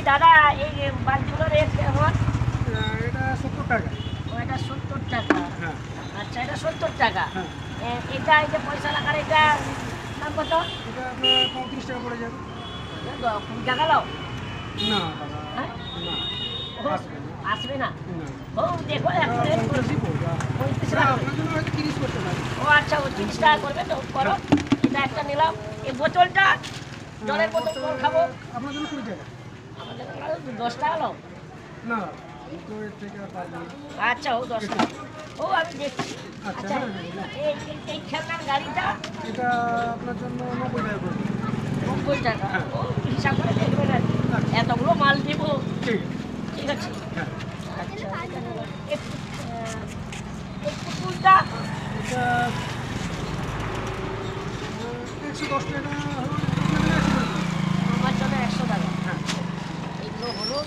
দাদা এই বালতিগুলোর রেট কেমন? এটা 70 টাকা। ও এটা 70 টাকা। হ্যাঁ আচ্ছা এটা 70 টাকা। হ্যাঁ। এটা এই যে পয়সা লাগার এটা দাম কত? এটা আপনার 35 টাকা পড়ে যাবে। 20 টাকা লাও? না দাদা, হ্যাঁ? না ও, আসবে না। আসবে না? না। ও দেখো এটা এখন রেট 50 পড়বে। 35 না, টাকা। আপনার জন্য হয়তো 30 করতে পারি। ও আচ্ছা ও 30 টাকা করবে তো করো। এটা একটা নিলাম। এই বোতলটা জলের বোতল কোন খাবো? আপনার জন্য 20 টাকা। আমাদের 10 টাকা লাও। না, তো এর থেকে আর পারবো না। আচ্ছা ও 10 টাকা। ও আমি দেখছি। আচ্ছা, আচ্ছা এই খেলনার গাড়িটা এটা আপনার জন্য 90 টাকা পড়বে। 90 টাকা। হ্যাঁ। ও হিসাব করে দেখবেন আর কি। আচ্ছা। এতগুলো মাল দিব। ঠিক ঠিক আছে। হ্যাঁ। আচ্ছা এই পুতুলটা এটা 110 টাকা হলো, আপনার জন্য 100 টাকা। আমার জন্য 100 টাকা। হ্যাঁ। এগুলো হলো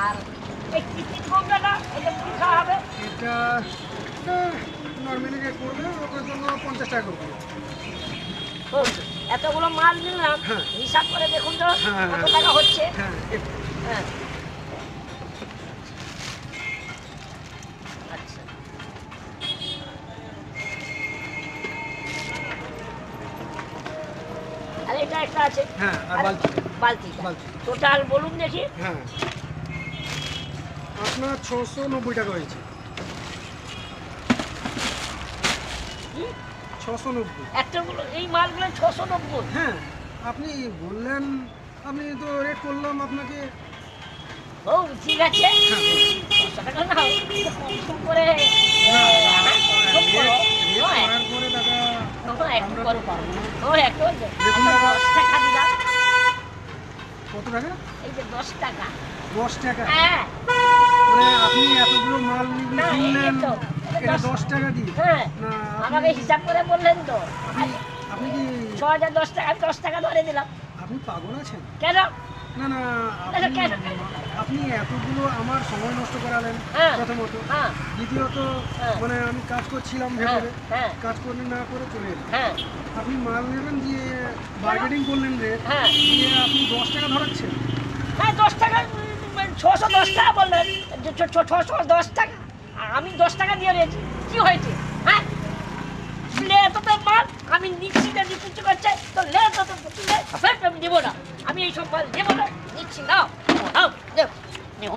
আর এই টিকিট কমটা এটা কি খাওয়া হবে? এটা নর্মালি রেট পড়বে, আপনার জন্য 50 টাকা করে পড়বে। ও, এতগুলো মাল নিলাম হ্যাঁ। হিসাব করে দেখুন তো হ্যাঁ, কত হ্যাঁ। টাকা হচ্ছে। হ্যাঁ হ্যাঁ আচ্ছা আর এটা একটা আছে হ্যাঁ, আর আর বালতি। বালতিটা বালতি। টোটাল বলুন দেখি। হ্যাঁ, আপনার 690 টাকা হয়েছে। কি? 690। একটাগুলো এই মালগুলো 690। হ্যাঁ, আপনি বললেন, আমি তো রেট করলাম আপনাকে। ও ঠিক আছে 500 টাকা নাও কম করে কম করো। হ্যাঁ, করার পরে দাদা একটু আমরা করো তো পারবো না। ও একটু দেখুন দাদা। 10 টাকা দিলাম। কত টাকা? এই যে 10 টাকা। 10 টাকা। হ্যাঁ মানে আপনি এতগুলো মাল না, এই কিনলেন, তো, এটা এটা 10 10 টাকা দিয়ে। হ্যাঁ না, আমাকে হিসাব করে বললেন তো আপনি কি 6010 টাকা 10 টাকা ধরে দিলাম। আপনি পাগল আছেন? কেন? না না, আচ্ছা, আপনি কেন? আপনি এতগুলো আমার সময় নষ্ট করালেন হ্যাঁ। প্রথমত। হ্যাঁ দ্বিতীয়ত হ্যাঁ। মানে আমি কাজ করছিলাম হ্যাঁ ভেতরে, হ্যাঁ কাজ করলে না করে চলে এলাম। হ্যাঁ আপনি মাল নেবেন দিয়ে বার্গেনিং করলেন রেট, হ্যাঁ দিয়ে আপনি 10 টাকা ধরাচ্ছেন। হ্যাঁ 10 টাকা 610 টাকা বললেন 610 টাকা আমি 10 টাকা দিয়ে রয়েছি কি হয়েছে? হ্যাঁ লে তো তো মাল আমি নিচ্ছি না নিচ্ছি করছে তো লে তো তো লে আমি দেবো না আমি এই সব মাল দেবো না নিচ্ছি নাও নাও দেব